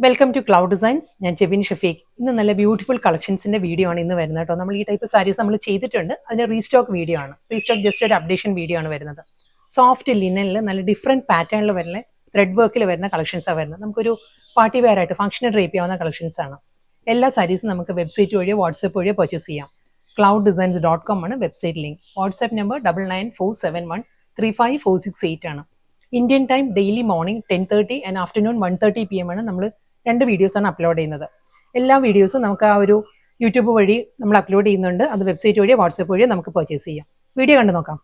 Welcome to cloud designs. ഞാൻ ജെബിൻ ഷഫീഖ്. ഇന്ന് നല്ല ബ്യൂട്ടിഫുൾ കളക്ഷൻസിന്റെ വീഡിയോ ആണ് ഇന്ന് വരുന്നത് കേട്ടോ. നമ്മൾ ഈ ടൈപ്പ് സാരീസ് നമ്മൾ ചെയ്തിട്ടുണ്ട്. അതിന്റെ റീസ്റ്റോക്ക് വീഡിയോ ആണ്. റീസ്റ്റോക്ക് ജസ്റ്റ് ഒരു അപ്ഡേഷൻ വീഡിയോ ആണ് വരുന്നത്. സോഫ്റ്റ് ലിനനിൽ നല്ല ഡിഫറെന്റ് പാറ്റേണിൽ വരുന്ന ത്രെഡ് വർക്കിൽ വരുന്ന കളക്ഷൻസാണ് വരുന്നത്. നമുക്കൊരു പാർട്ടി വെയർ ആയിട്ട് ഫംഗ്ഷന് ഡ്രേപ്പ് ചെയ്യാവുന്ന കളക്ഷൻസ് ആണ്. എല്ലാ സാരീസും നമുക്ക് വെബ്സൈറ്റ് വഴിയോ വാട്സ്ആപ്പ് വഴിയോ പർച്ചേസ് ചെയ്യാം. clouddesigns.com ആണ് വെബ്സൈറ്റ് ലിങ്ക്. വാട്സ്ആപ്പ് നമ്പർ 9947135468 ആണ്. Indian time daily morning 10:30 and afternoon 1:30 PM ആണ് നമ്മൾ 2 വീഡിയോസാണ് അപ്ലോഡ് ചെയ്യുന്നത്. എല്ലാ വീഡിയോസും നമുക്ക് ആ ഒരു യൂട്യൂബ് വഴി നമ്മൾ അപ്ലോഡ് ചെയ്യുന്നുണ്ട്. അത് വെബ്സൈറ്റ് വഴിയോ വാട്സ്ആപ്പ് വഴിയോ നമുക്ക് പർച്ചേസ് ചെയ്യാം. വീഡിയോ കണ്ടു നോക്കാം.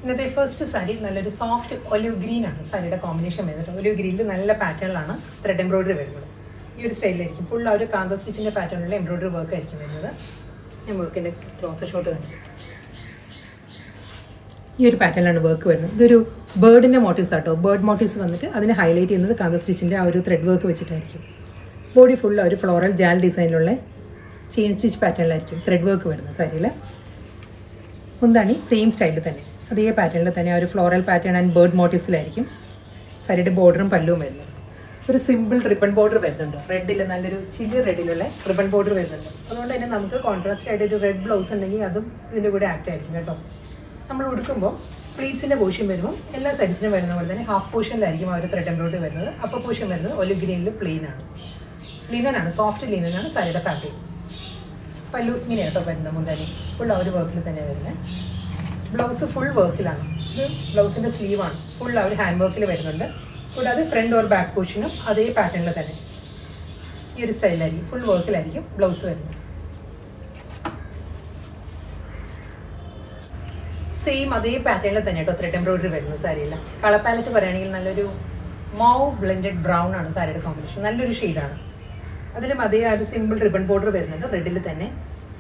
ഇന്നത്തെ ഫസ്റ്റ് സാരി നല്ലൊരു സോഫ്റ്റ് ഒലിവ് ഗ്രീൻ ആണ് സാരിയുടെ കോമ്പിനേഷൻ വരുന്നത്. ഒലിവ് ഗ്രീനിൽ നല്ല പാറ്റേണിലാണ് ത്രെഡ് എംബ്രോയിഡറി വരുന്നത്. ഈ ഒരു സ്റ്റൈലിലായിരിക്കും ഫുൾ ആ ഒരു കാന്ത സ്റ്റിച്ചിൻ്റെ പാറ്റേണിലുള്ള എംബ്രോയിഡറി വർക്ക് ആയിരിക്കും വരുന്നത്. ഞാൻ വർക്കിൻ്റെ ക്ലോസർ ഷോട്ട് കണ്ടിട്ട് ഈ ഒരു പാറ്റേണിലാണ് വർക്ക് വരുന്നത്. ഇതൊരു ബേർഡിൻ്റെ മോട്ടീവ്സ് ആട്ടോ. ബേർഡ് മോട്ടീവ്സ് വന്നിട്ട് അതിനെ ഹൈലൈറ്റ് ചെയ്യുന്നത് കാന്ത സ്റ്റിച്ചിൻ്റെ ആ ഒരു ത്രെഡ് വർക്ക് വെച്ചിട്ടായിരിക്കും. ബോഡി ഫുൾ ആ ഒരു ഫ്ലോറൽ ജാൽ ഡിസൈനിലുള്ള ചെയിൻ സ്റ്റിച്ച് പാറ്റേണിലായിരിക്കും ത്രെഡ് വർക്ക് വരുന്നത് സാരിയിൽ. മുന്താണി സെയിം സ്റ്റൈലിൽ തന്നെ അതേ പാറ്റേണിൽ തന്നെ ആ ഒരു ഫ്ലോറൽ പാറ്റേൺ ആൻഡ് ബേർഡ് മോട്ടീവ്സിലായിരിക്കും സാരിയുടെ ബോർഡറും പല്ലുവും വരുന്നത്. ഒരു സിമ്പിൾ റിബൺ ബോർഡർ വരുന്നുണ്ട്. റെഡിൽ നല്ലൊരു ചില്ലി റെഡിലുള്ള റിബൺ ബോർഡർ വരുന്നുണ്ട്. അതുകൊണ്ട് തന്നെ നമുക്ക് കോൺട്രാസ്റ്റ് ആയിട്ട് ഒരു റെഡ് ബ്ലൗസ് ഉണ്ടെങ്കിൽ അതും ഇതിൻ്റെ കൂടെ ആക്ട് ആയിരിക്കും കേട്ടോ. നമ്മൾ ഉടുക്കുമ്പോൾ പ്ലീറ്റ്സിൻ്റെ പോർഷൻ വരുമ്പോൾ എല്ലാ സൈഡ്സിനും വരുന്ന പോലെ തന്നെ ഹാഫ് പോർഷനിലായിരിക്കും ആ ഒരു ത്രെഡ് എംബ്രോയിഡറി വരുന്നത്. അപ്പർ പോർഷൻ വരുന്നത് ഒലിവ് ഗ്രീനിൽ പ്ലെയിൻ ആണ്. ലിനനാണ്, സോഫ്റ്റ് ലിനനാണ് സാരിയുടെ ഫാബ്രിക്. പല്ലു ഇങ്ങനെ കേട്ടോ വരുന്നത്. മുന്താനി ഫുൾ ആ ഒരു വർക്കിൽ തന്നെ വരുന്നത്. ബ്ലൗസ് ഫുൾ വർക്കിലാണ്. ഇത് ബ്ലൗസിൻ്റെ സ്ലീവാണ്. ഫുൾ ആ ഒരു ഹാൻഡ് വർക്കിൽ വരുന്നുണ്ട്. കൂടാതെ ഫ്രണ്ട് ഓർ ബാക്ക് പോർഷനും അതേ പാറ്റേണിൽ തന്നെ ഈ ഒരു സ്റ്റൈലായിരിക്കും ഫുൾ വർക്കിലായിരിക്കും ബ്ലൗസ് വരുന്നത്. സെയിം അതേ പാറ്റേണിൽ തന്നെ കേട്ടോ ത്രെഡ് എംബ്രോയിഡറി വരുന്നത് സാരിയിൽ. കളർ പാലറ്റ് പറയുകയാണെങ്കിൽ നല്ലൊരു മൗവ് ബ്ലെൻഡഡ് ബ്രൗൺ ആണ് സാരിയുടെ കോമ്പിനേഷൻ. നല്ലൊരു ഷെയ്ഡാണ്. അതിലും അതേ ആ ഒരു സിമ്പിൾ റിബൺ ബോർഡർ വരുന്നുണ്ട്. റെഡിൽ തന്നെ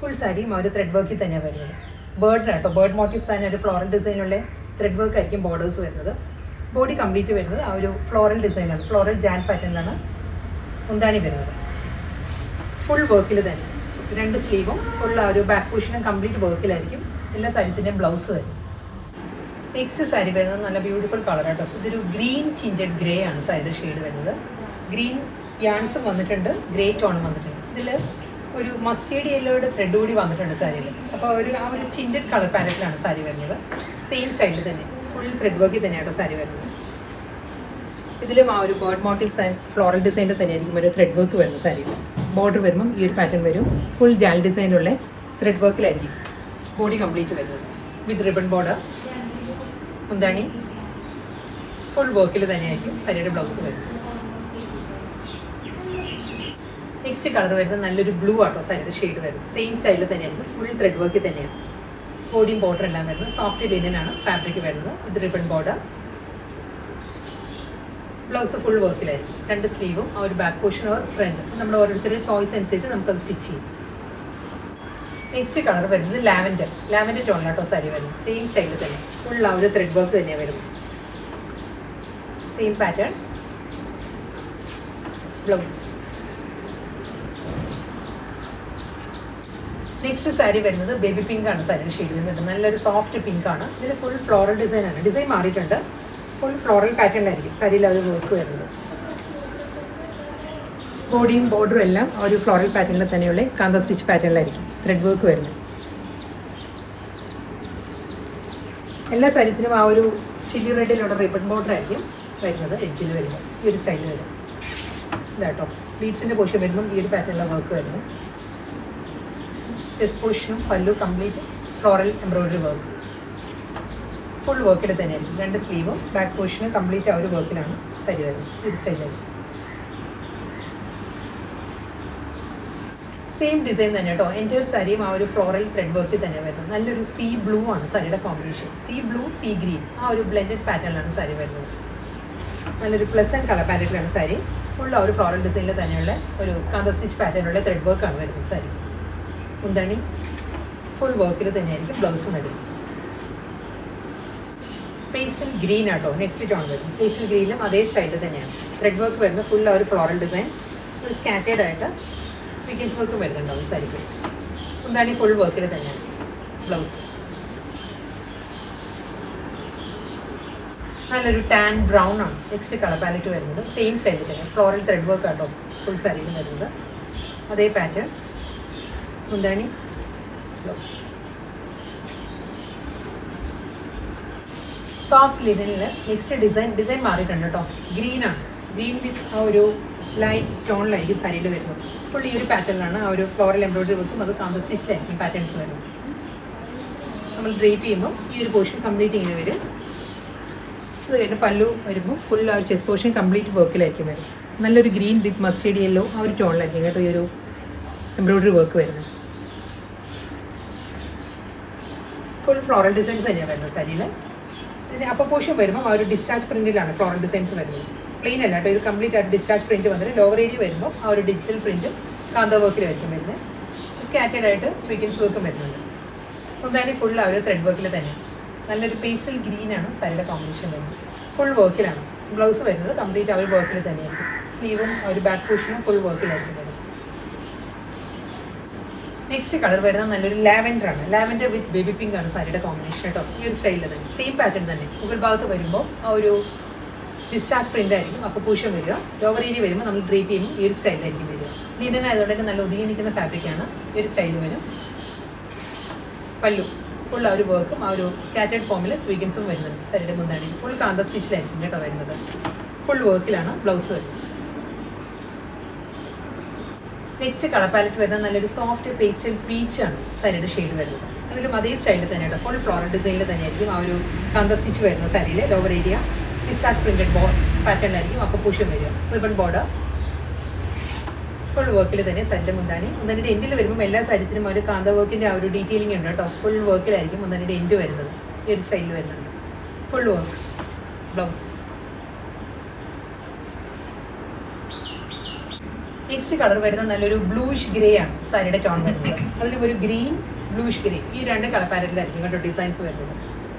ഫുൾ സാരിയും ആ ഒരു ത്രെഡ് വർക്കിൽ തന്നെയാണ് വരുന്നത്. ബേർഡിനാണ് കേട്ടോ. ബേർഡ് മോട്ടീവ്സ് തന്നെ ഒരു ഫ്ലോറൽ ഡിസൈനുള്ള ത്രെഡ് വർക്ക് ആയിരിക്കും ബോർഡേഴ്സ് വരുന്നത്. ബോഡി കംപ്ലീറ്റ് വരുന്നത് ആ ഒരു ഫ്ലോറൽ ഡിസൈനാണ്. ഫ്ലോറൽ ജാൻ പാറ്റേണിലാണ് മുന്താണി വരുന്നത്. ഫുൾ വർക്കിൽ തന്നെ 2 സ്ലീവും ഫുൾ ആ ഒരു ബാക്ക് പോർഷനും കംപ്ലീറ്റ് വർക്കിലായിരിക്കും എല്ലാ സാരീസിൻ്റെയും ബ്ലൗസ് വരും. നെക്സ്റ്റ് സാരി വരുന്നത് നല്ല ബ്യൂട്ടിഫുൾ കളർ കേട്ടോ. ഇതൊരു ഗ്രീൻ ടിൻറ്റഡ് ഗ്രേ ആണ് സാരിയുടെ ഷെയ്ഡ് വരുന്നത്. ഗ്രീൻ യാൺസും വന്നിട്ടുണ്ട്, ഗ്രേ ടോണും വന്നിട്ടുണ്ട്. ഇതിൽ ഒരു മസ്റ്റേർഡ് യെല്ലോയുടെ ത്രെഡ് കൂടി വന്നിട്ടുണ്ട് സാരിയിൽ. അപ്പോൾ ആ ഒരു ടിൻറ്റഡ് കളർ പാലറ്റിലാണ് സാരി വരുന്നത്. സെയിം സ്റ്റൈലിൽ തന്നെ ഫുൾ ത്രെഡ് വർക്കിൽ തന്നെയാണ് സാരി വരുന്നത്. ഇതിലും ആ ഒരു ബേർഡ് മോട്ടീവ്സ് ആൻഡ് ഫ്ലോറൽ ഡിസൈനിൽ തന്നെയായിരിക്കും ഒരു ത്രെഡ് വർക്ക് വരുന്നത് സാരിയിൽ. ബോർഡർ വരുമ്പം ഈ ഒരു പാറ്റേൺ വരും. ഫുൾ ജാൽ ഡിസൈനുള്ള ത്രെഡ് വർക്കിലായിരിക്കും ബോഡി കംപ്ലീറ്റ് വരുന്നത് വിത്ത് റിബൺ ബോർഡർ. മുന്താണി ഫുൾ വർക്കിൽ തന്നെയായിരിക്കും സാരിയുടെ ബ്ലൗസ് വരുന്നത്. നെക്സ്റ്റ് കളർ വരുന്നത് നല്ലൊരു ബ്ലൂ ആട്ടോ സാരിയുടെ ഷെയ്ഡ് വരുന്നത്. സെയിം സ്റ്റൈലിൽ തന്നെയായിരിക്കും ഫുൾ ത്രെഡ് വർക്കിൽ തന്നെയാണ് ബോഡിയും ബോർഡർ എല്ലാം വരുന്നത്. സോഫ്റ്റ് ലിനനാണ് ഫാബ്രിക് വരുന്നത് with ribbon border. Blouse full വർക്കിലായിരിക്കും. 2 സ്ലീവും ആ ഒരു ബാക്ക് പോർഷൻ ഓർ ഫ്രണ്ട് നമ്മൾ ഓരോരുത്തരുടെ ചോയ്സ് അനുസരിച്ച് നമുക്കത് സ്റ്റിച്ച് ചെയ്യും. നെക്സ്റ്റ് കളർ വരുന്നത് ലാവൻഡർ ടോണിലാട്ടോ സാരി വരുന്നത്. സെയിം സ്റ്റൈലിൽ തന്നെ ഫുൾ ആ ഒരു ത്രെഡ് വർക്ക് തന്നെയാണ് വരുന്നത്. Same pattern blouse. Next sari വരുന്നത് ബേബി പിങ്ക് ആണ് സാരിയുടെ ഷെയ്ഡ് വരുന്നുണ്ട്. നല്ലൊരു സോഫ്റ്റ് പിങ്ക് ആണ്. ഇതിൽ ഫുൾ ഫ്ലോറൽ ഡിസൈനാണ്. ഡിസൈൻ മാറിയിട്ടുണ്ട്. ഫുൾ ഫ്ലോറൽ പാറ്റേണിലായിരിക്കും സാരിയിൽ അത് വർക്ക് വരുന്നത്. ബോഡിയും ബോർഡറും എല്ലാം ആ ഒരു ഫ്ലോറൽ പാറ്റേണിൽ തന്നെയുള്ള കാന്ത സ്റ്റിച്ച് പാറ്റേണിലായിരിക്കും ത്രെഡ് വർക്ക് വരുന്നത്. എല്ലാ സാരീസിനും ആ ഒരു ചില്ലി റെഡിലുള്ള റിബൺ ബോർഡർ ആയിരിക്കും വരുന്നത്. എഡ്ജിൽ വരുമ്പോൾ ഈ ഒരു സ്റ്റൈലിൽ വരും. ഇതാട്ടോ ബീഡ്സിൻ്റെ പോർഷൻ വരുമ്പം ഈ ഒരു പാറ്റേണിലുള്ള വർക്ക് വരുന്നു. ചെസ്റ്റ് പോർഷനും പല്ലു complete floral embroidery work full വർക്കിൽ തന്നെയായിരിക്കും. 2 സ്ലീവും ബാക്ക് പോർഷനും കംപ്ലീറ്റ് ആ ഒരു വർക്കിലാണ് സാരി വരുന്നത്. ഈ ഒരു സ്റ്റൈലായിരിക്കും. സെയിം ഡിസൈൻ തന്നെ കേട്ടോ. എൻ്റെ ഒരു സാരിയും ആ ഒരു ഫ്ലോറൽ ത്രെഡ് വർക്കിൽ തന്നെ വരുന്നത്. നല്ലൊരു സീ ബ്ലൂ ആണ് സാരിയുടെ combination. See blue sea green ആ ഒരു ബ്ലെൻഡഡ് പാറ്റേണിലാണ് സാരി വരുന്നത്. നല്ലൊരു പ്ലസൻറ്റ് കളർ പാറ്റേണിലാണ് സാരി. ഫുൾ ആ ഒരു ഫ്ലോറൽ ഡിസൈനിൽ തന്നെയുള്ള ഒരു കാന്ത സ്റ്റിച്ച് പാറ്റേണിലുള്ള ത്രെഡ് വർക്കാണ് വരുന്നത് സാരിക്ക്. മുന്താണി ഫുൾ വർക്കിൽ തന്നെയായിരിക്കും ബ്ലൗസും വരുന്നത്. പേസ്റ്റൽ ഗ്രീൻ ആട്ടോ നെക്സ്റ്റ് ടോൺ വരും. പേസ്റ്റൽ ഗ്രീനിലും അതേ സ്റ്റൈലിൽ തന്നെയാണ് ത്രെഡ് വർക്ക് വരുന്നത്. ഫുൾ ആ ഒരു ഫ്ലോറൽ ഡിസൈൻസ് ഒരു സ്കാറ്റേഡ് ആയിട്ട് സ്വീക്കൻസ് വർക്കും വരുന്നുണ്ടാവും സാരിക്ക്. മുന്താണി ഫുൾ വർക്കിൽ തന്നെയാണ്. ബ്ലൗസ്. നല്ലൊരു ടാൻ ബ്രൗൺ ആണ് നെക്സ്റ്റ് കളർ പാലറ്റ് വരുന്നത്. സെയിം സ്റ്റൈലിൽ തന്നെ ഫ്ലോറൽ ത്രെഡ് വർക്ക് ആട്ടോ ഫുൾ സാരിയിൽ വരുന്നത്. അതേ പാറ്റേൺ മുന്താണി, ബ്ലൗസ്. സോഫ്റ്റ് ലിനനിൽ നെക്സ്റ്റ് ഡിസൈൻ മാറിയിട്ടുണ്ട് കേട്ടോ. ഗ്രീനാണ്, ഗ്രീൻ വിത്ത് ആ ഒരു ലൈറ്റ് ടോണിലായിരിക്കും സാരിയിൽ വരുന്നത്. ഫുൾ ഈ ഒരു പാറ്റേണിലാണ് ആ ഒരു ഫ്ലോറൽ എംബ്രോയിഡറി വെക്കും. അത് കാന്ത സ്റ്റിച്ചിലായിരിക്കും പാറ്റേൺസ് വരുന്നത്. നമ്മൾ ഡ്രേപ്പ് ചെയ്യുമ്പോൾ ഈ ഒരു പോർഷൻ കംപ്ലീറ്റ് ഇങ്ങനെ വരും. അത് കഴിഞ്ഞ് പല്ലു വരുമ്പോൾ ഫുൾ ആ ഒരു ചെസ്റ്റ് പോർഷൻ കംപ്ലീറ്റ് വർക്കിലായിരിക്കും വരും. നല്ലൊരു ഗ്രീൻ വിത്ത് മസ്റ്റേർഡ് യെല്ലോ ആ ഒരു ടോണിലായിരിക്കും കേട്ടോ ഈ ഒരു എംബ്രോയിഡറി വർക്ക് വരുന്നത്. ഫുൾ ഫ്ലോറൽ ഡിസൈൻസ് തന്നെയാണ് വരുന്നത് സാരിയിൽ. ഇതിന് അപ്പർ പോർഷൻ വരുമ്പോൾ ആ ഒരു ഡിസ്ചാർജ് പ്രിൻറ്റിലാണ് ഫ്ലോറൽ ഡിസൈൻസ് വരുന്നത്. പ്ലെയിൻ അല്ല കേട്ടോ, ഇത് കംപ്ലീറ്റ് ആയിട്ട് ഡിസ്ചാർജ് പ്രിൻറ്റ് വന്നിട്ട് ലോവർ ഏരിയ വരുമ്പോൾ ആ ഒരു ഡിജിറ്റൽ പ്രിൻറ്റും കാന്ത വർക്കിലായിരിക്കും വരുന്നത്. സ്കാറ്റേഡ് ആയിട്ട് സ്വീക്കൻസ് വർക്കും വരുന്നുണ്ട്. ഒന്നാണ് ഫുൾ ആ ഒരു ത്രെഡ് വർക്കിൽ തന്നെ. നല്ലൊരു പേസ്റ്റൽ ഗ്രീനാണ് സാരിയുടെ കോമ്പിനേഷൻ വരുന്നത്. ഫുൾ വർക്കിലാണ്. ബ്ലൗസ് വരുന്നത് കംപ്ലീറ്റ് ആ ഒരു വർക്കിൽ തന്നെയായിരിക്കും. സ്ലീവും ആ ഒരു ബാക്ക് പോർഷനും ഫുൾ വർക്കിലായിരിക്കും വരുന്നത്. നെക്സ്റ്റ് കളർ വരുന്നത് നല്ലൊരു ലാവൻഡർ ആണ്. ലാവൻഡർ വിത്ത് ബേബി പിങ്ക് ആണ് സാരിയുടെ കോമ്പിനേഷൻ കേട്ടോ. ഈ ഒരു സ്റ്റൈലിൽ തന്നെ സെയിം പാറ്റേൺ തന്നെ. മുകൾ ഭാഗത്ത് വരുമ്പോൾ ആ ഒരു ഡിസ്ചാർജ് പ്രിൻ്റ് ആയിരിക്കും അപ്പോൾ പൂഷൻ വരിക. ലോവർ ഏരിയ വരുമ്പോൾ നമ്മൾ ഡ്രേപ്പ് ചെയ്യുമ്പോൾ ഈ ഒരു സ്റ്റൈലിലായിരിക്കും വരിക. ലിനൻ ആയതുകൊണ്ട് തന്നെ നല്ല ഒതുങ്ങി നിൽക്കുന്ന ഫാബ്രിക്കാണ്. ഈ ഒരു സ്റ്റൈൽ വരും. പല്ലു ഫുൾ ആ ഒരു വർക്കും ആ ഒരു സ്കാറ്റേഡ് ഫോമിൽ സ്വീക്കൻസും വരുന്നുണ്ട്. സാരിയുടെ മുന്താണി ഫുൾ കാന്ത സ്റ്റിച്ചിലായിരിക്കും കേട്ടോ വരുന്നത്. ഫുൾ വർക്കിലാണ് ബ്ലൗസ് വരുന്നത്. നെക്സ്റ്റ് കളർ പാലറ്റ് വരുന്നത് നല്ലൊരു സോഫ്റ്റ് പേസ്റ്റൽ പീച്ചാണ് സാരിയുടെ ഷെയ്ഡ് വരുന്നത്. അതിലും അതേ സ്റ്റൈലിൽ തന്നെ കേട്ടോ ഫുൾ ഫ്ലോറൽ ഡിസൈനിൽ തന്നെയായിരിക്കും ആ ഒരു കാന്ത സ്റ്റിച്ച് വരുന്നത്. സാരിയിൽ ലോവർ ഏരിയ ഡിസ്ചാർജ് പ്രിന്റഡ് പാറ്റേണിലായിരിക്കും അപ്പോൾ പൂഷൻ വരിക. റിബൺ ബോർഡർ ഫുൾ വർക്കിൽ തന്നെ സാരിയുടെ മുന്താണിയുടെ എൻഡിൽ വരുമ്പോൾ എല്ലാ സാരീസിനും ഒരു കാന്ത വർക്കിൻ്റെ ആ ഒരു ഡീറ്റെയിലിംഗ് ഉണ്ട് കേട്ടോ. ഫുൾ വർക്കിലായിരിക്കും മുന്താണിയുടെ എൻഡ് വരുന്നത്. ഈ ഒരു സ്റ്റൈലിൽ വരുന്നുണ്ട്. Full work blouse. Next colour വരുന്നത് നല്ലൊരു ബ്ലൂയിഷ് ഗ്രേ ആണ് സാരിയുടെ ടോൺ വരുന്നത്. അതിലും ഒരു ഗ്രീൻ ബ്ലൂയിഷ് ഗ്രേ ഈ രണ്ട് കളർ പാലറ്റിലായിരിക്കും കേട്ടോ ഡിസൈൻസ് വരുന്നത്.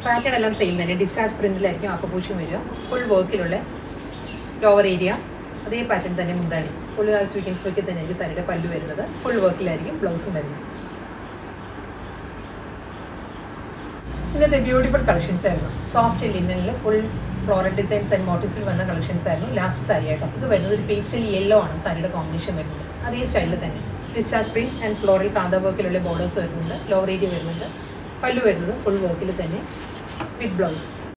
പാറ്റേൺ എല്ലാം സെയിം തന്നെ. ഡിസ്ചാർജ് പ്രിന്റിലായിരിക്കും അപ്പോൾ പൂഷൻ വരിക. ഫുൾ വർക്കിലുള്ള ലോവർ ഏരിയ അതേ പാറ്റേൺ തന്നെ മുന്താണി ഫുൾ സ്വീക്കൻസ് വർക്ക് തന്നെയായിരിക്കും സാരിയുടെ പല്ലു വരുന്നത്. ഫുൾ വർക്കിലായിരിക്കും ബ്ലൗസും വരുന്നത്. ഇന്നത്തെ ബ്യൂട്ടിഫുൾ കളക്ഷൻസ് ആയിരുന്നു. സോഫ്റ്റ് ലിനനിൽ ഫുൾ ഫ്ലോറൽ ഡിസൈൻസ് ആൻഡ് മോട്ടീവ്സിൽ വന്ന കളക്ഷൻസ് ആയിരുന്നു. ലാസ്റ്റ് സാരി ആയിട്ടോ ഇത് വരുന്നത് ഒരു പേസ്റ്റൽ യെല്ലോ ആണ് സാരിയുടെ കോമ്പിനേഷൻ വരുന്നത്. അതേ സ്റ്റൈലിൽ തന്നെ discharge print and floral kantha വർക്കിലുള്ള borders വരുന്നുണ്ട്. ലോവർ ഏരിയ വരുന്നുണ്ട്. പല്ലു വരുന്നത് ഫുൾ വർക്കിൽ തന്നെ വിത്ത് ബ്ലൗസ്.